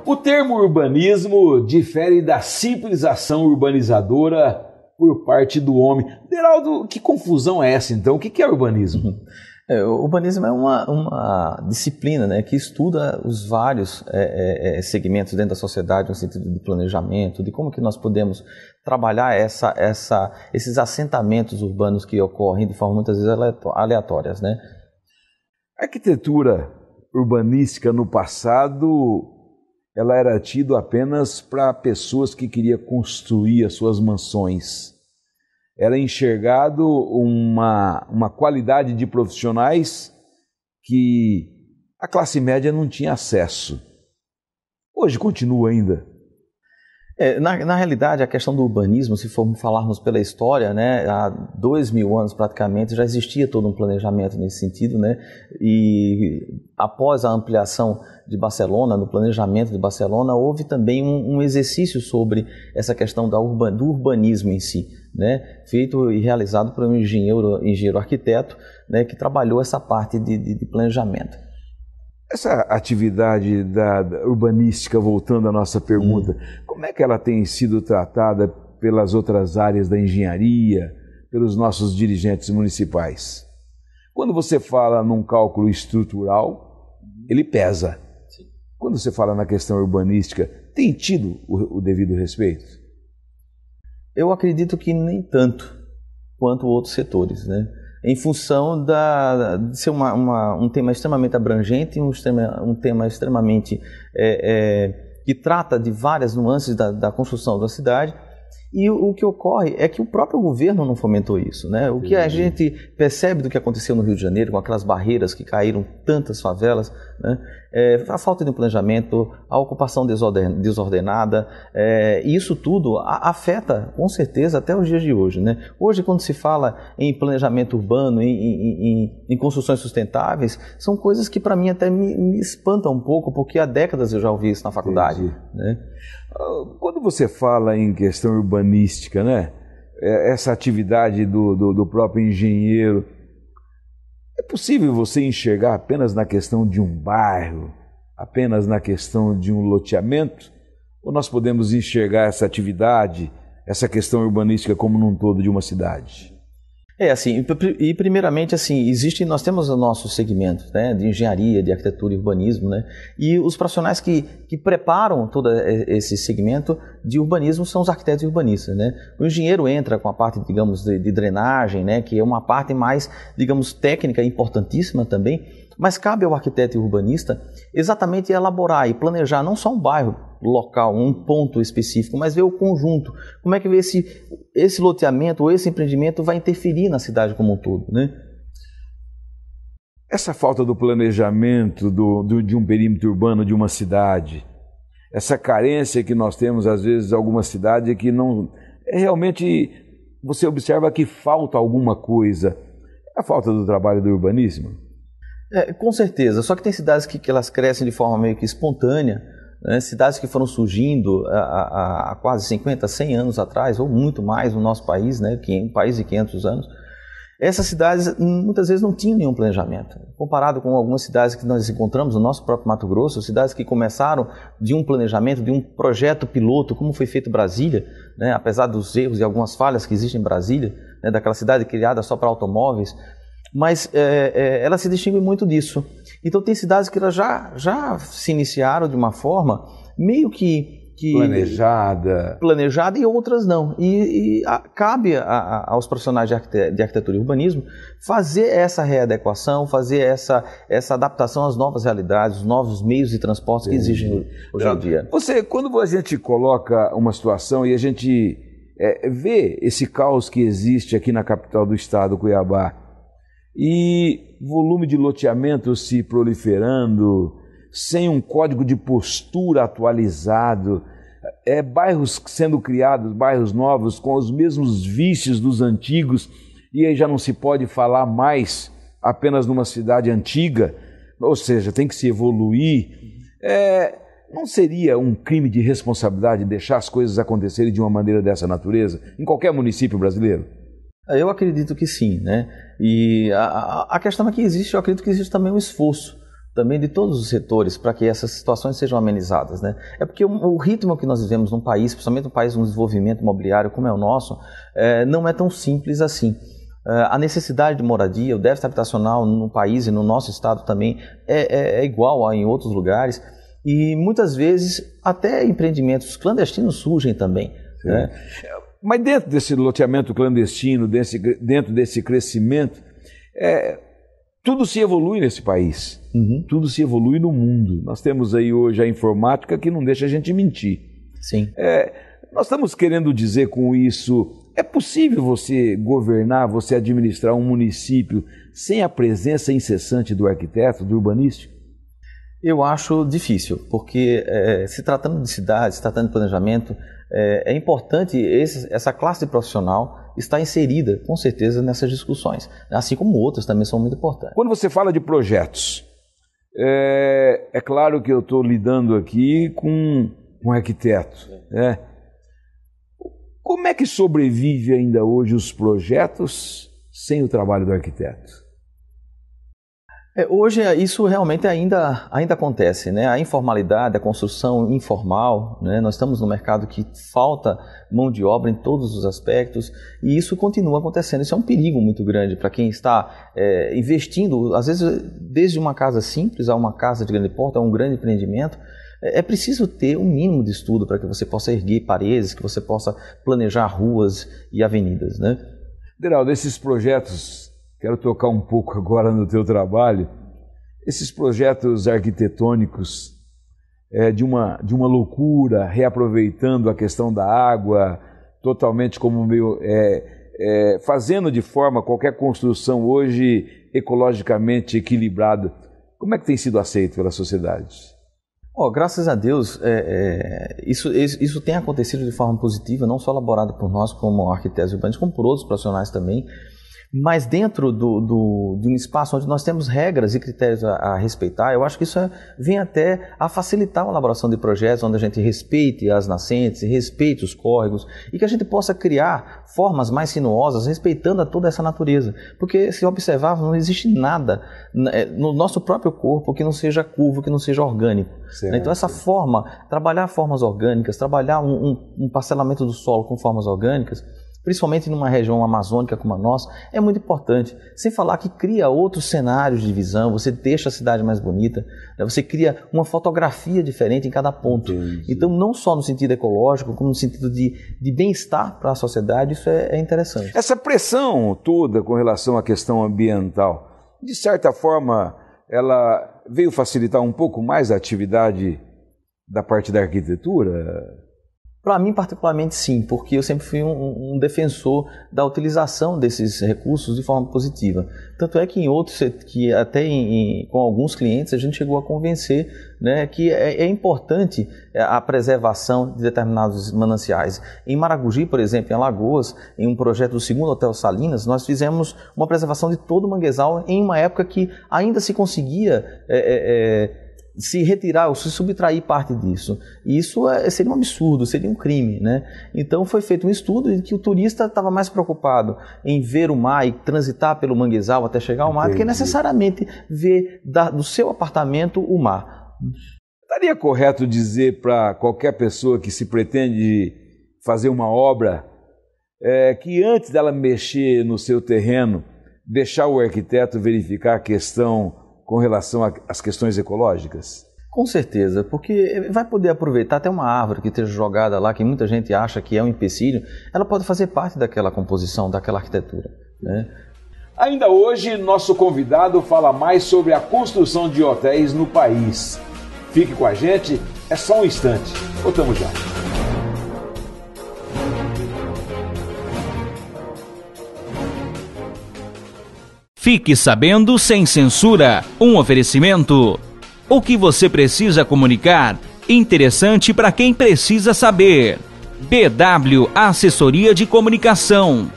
O termo urbanismo difere da simples ação urbanizadora por parte do homem. Deraldo, que confusão é essa então? O que é urbanismo? O urbanismo é uma disciplina, né, que estuda os vários segmentos dentro da sociedade no sentido de planejamento, de como que nós podemos trabalhar esses assentamentos urbanos que ocorrem de forma muitas vezes aleatórias, né? A arquitetura urbanística no passado, ela era tida apenas para pessoas que queriam construir as suas mansões. Era enxergado uma qualidade de profissionais que a classe média não tinha acesso. Hoje continua ainda. Na realidade, a questão do urbanismo, se formos falarmos pela história, né, há 2000 anos praticamente já existia todo um planejamento nesse sentido, né, e após a ampliação de Barcelona, no planejamento de Barcelona, houve também um exercício sobre essa questão do urbanismo em si, né, feito e realizado por um engenheiro arquiteto, né, que trabalhou essa parte de planejamento. Essa atividade da urbanística, voltando à nossa pergunta, como é que ela tem sido tratada pelas outras áreas da engenharia, pelos nossos dirigentes municipais? Quando você fala num cálculo estrutural, ele pesa. Sim. Quando você fala na questão urbanística, tem tido o devido respeito? Eu acredito que nem tanto quanto outros setores, né? Em função de ser um tema extremamente abrangente, um tema extremamente que trata de várias nuances da construção da cidade. E o que ocorre é que o próprio governo não fomentou isso, né? O que a gente percebe do que aconteceu no Rio de Janeiro, com aquelas barreiras que caíram tantas favelas, né? A falta de um planejamento, a ocupação desordenada, e isso tudo afeta, com certeza, até os dias de hoje, né? Hoje, quando se fala em planejamento urbano, em construções sustentáveis, são coisas que para mim até me espantam um pouco, porque há décadas eu já ouvi isso na faculdade, né? Quando você fala em questão urbanística, né, essa atividade do próprio engenheiro, é possível você enxergar apenas na questão de um bairro, apenas na questão de um loteamento? Ou nós podemos enxergar essa atividade, essa questão urbanística como num todo de uma cidade? Assim, e primeiramente, assim, nós temos o nosso segmento, né, de engenharia, de arquitetura e urbanismo, né, e os profissionais que preparam todo esse segmento de urbanismo são os arquitetos e urbanistas, né. O engenheiro entra com a parte, digamos, de drenagem, né, que é uma parte mais, digamos, técnica, importantíssima também, mas cabe ao arquiteto e urbanista exatamente elaborar e planejar não só um bairro local, um ponto específico, mas ver o conjunto. Como é que esse loteamento ou esse empreendimento vai interferir na cidade como um todo, né? Essa falta do planejamento de um perímetro urbano de uma cidade, essa carência que nós temos às vezes em alguma cidade que não... realmente você observa que falta alguma coisa. É a falta do trabalho do urbanismo? Com certeza, só que tem cidades que elas crescem de forma meio que espontânea, né? Cidades que foram surgindo há quase 50, 100 anos atrás, ou muito mais no nosso país, né? Um país de 500 anos. Essas cidades muitas vezes não tinham nenhum planejamento. Comparado com algumas cidades que nós encontramos no nosso próprio Mato Grosso, cidades que começaram de um planejamento, de um projeto piloto, como foi feito Brasília, né? Apesar dos erros e algumas falhas que existem em Brasília, né? Daquela cidade criada só para automóveis, mas ela se distingue muito disso. Então tem cidades que elas já se iniciaram de uma forma meio que planejada e outras não. Cabe aos profissionais de arquitetura e urbanismo fazer essa readequação, fazer essa adaptação às novas realidades, os novos meios de transporte que existem hoje em dia. Quando a gente coloca uma situação e a gente vê esse caos que existe aqui na capital do estado, Cuiabá, e volume de loteamento se proliferando, sem um código de postura atualizado, bairros sendo criados, bairros novos, com os mesmos vícios dos antigos, e aí já não se pode falar mais apenas numa cidade antiga, ou seja, tem que se evoluir. Não seria um crime de responsabilidade deixar as coisas acontecerem de uma maneira dessa natureza, em qualquer município brasileiro? Eu acredito que sim, né? E a questão é que eu acredito que existe também um esforço, também de todos os setores para que essas situações sejam amenizadas, né? É porque o ritmo que nós vivemos num país, principalmente um país com desenvolvimento imobiliário como é o nosso, não é tão simples assim. A necessidade de moradia, o déficit habitacional no país e no nosso estado também é igual a em outros lugares, e muitas vezes até empreendimentos clandestinos surgem também, né? Mas dentro desse loteamento clandestino, dentro desse crescimento, tudo se evolui nesse país, tudo se evolui no mundo. Nós temos aí hoje a informática que não deixa a gente mentir. Sim. Nós estamos querendo dizer com isso, é possível você governar, você administrar um município sem a presença incessante do arquiteto, do urbanístico? Eu acho difícil, porque se tratando de cidade, se tratando de planejamento, é importante essa classe de profissional estar inserida, com certeza, nessas discussões, assim como outras também são muito importantes. Quando você fala de projetos, é claro que eu estou lidando aqui com um arquiteto, né? Como é que sobrevive ainda hoje os projetos sem o trabalho do arquiteto? Hoje isso realmente ainda acontece, né? A informalidade, a construção informal, né? Nós estamos num mercado que falta mão de obra em todos os aspectos e isso continua acontecendo. Isso é um perigo muito grande para quem está investindo, às vezes desde uma casa simples a uma casa de grande porte, a um grande empreendimento. É preciso ter um mínimo de estudo para que você possa erguer paredes, que você possa planejar ruas e avenidas, né? Deraldo, esses projetos, quero tocar um pouco agora no teu trabalho, esses projetos arquitetônicos de uma loucura, reaproveitando a questão da água, totalmente como meio, fazendo de forma qualquer construção hoje ecologicamente equilibrada. Como é que tem sido aceito pela sociedade? Graças a Deus, isso tem acontecido de forma positiva, não só elaborado por nós como arquitetos urbanos, como por outros profissionais também, mas dentro de um espaço onde nós temos regras e critérios a respeitar, eu acho que isso vem até a facilitar a elaboração de projetos onde a gente respeite as nascentes, respeite os córregos e que a gente possa criar formas mais sinuosas respeitando a toda essa natureza. Porque se observar, não existe nada no nosso próprio corpo que não seja curvo, que não seja orgânico. Certo. Então essa forma, trabalhar formas orgânicas, trabalhar um parcelamento do solo com formas orgânicas, principalmente numa região amazônica como a nossa, é muito importante. Sem falar que cria outros cenários de visão, você deixa a cidade mais bonita, né? Você cria uma fotografia diferente em cada ponto. Entendi. Então, não só no sentido ecológico, como no sentido de bem-estar para a sociedade, isso é interessante. Essa pressão toda com relação à questão ambiental, de certa forma, ela veio facilitar um pouco mais a atividade da parte da arquitetura? Para mim, particularmente, sim, porque eu sempre fui um defensor da utilização desses recursos de forma positiva. Tanto é que em outros, que até com alguns clientes, a gente chegou a convencer, né, que é importante a preservação de determinados mananciais. Em Maragogi, por exemplo, em Alagoas, em um projeto do segundo Hotel Salinas, nós fizemos uma preservação de todo o manguezal em uma época que ainda se conseguia se retirar ou se subtrair parte disso. E isso seria um absurdo, seria um crime, né? Então foi feito um estudo em que o turista estava mais preocupado em ver o mar e transitar pelo manguezal até chegar ao mar, do que necessariamente ver do seu apartamento o mar. Estaria correto dizer para qualquer pessoa que se pretende fazer uma obra que antes dela mexer no seu terreno, deixar o arquiteto verificar a questão com relação às questões ecológicas? Com certeza, porque vai poder aproveitar até uma árvore que esteja jogada lá, que muita gente acha que é um empecilho, ela pode fazer parte daquela composição, daquela arquitetura, né? Ainda hoje, nosso convidado fala mais sobre a construção de hotéis no país. Fique com a gente, é só um instante. Voltamos já. Fique sabendo sem censura. Um oferecimento. O que você precisa comunicar? Interessante para quem precisa saber. BW Assessoria de Comunicação.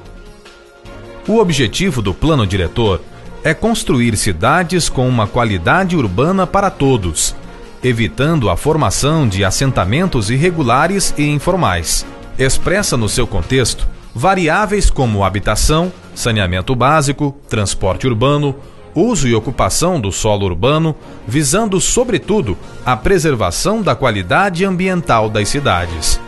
O objetivo do Plano Diretor é construir cidades com uma qualidade urbana para todos, evitando a formação de assentamentos irregulares e informais. Expressa no seu contexto variáveis como habitação, saneamento básico, transporte urbano, uso e ocupação do solo urbano, visando, sobretudo, a preservação da qualidade ambiental das cidades.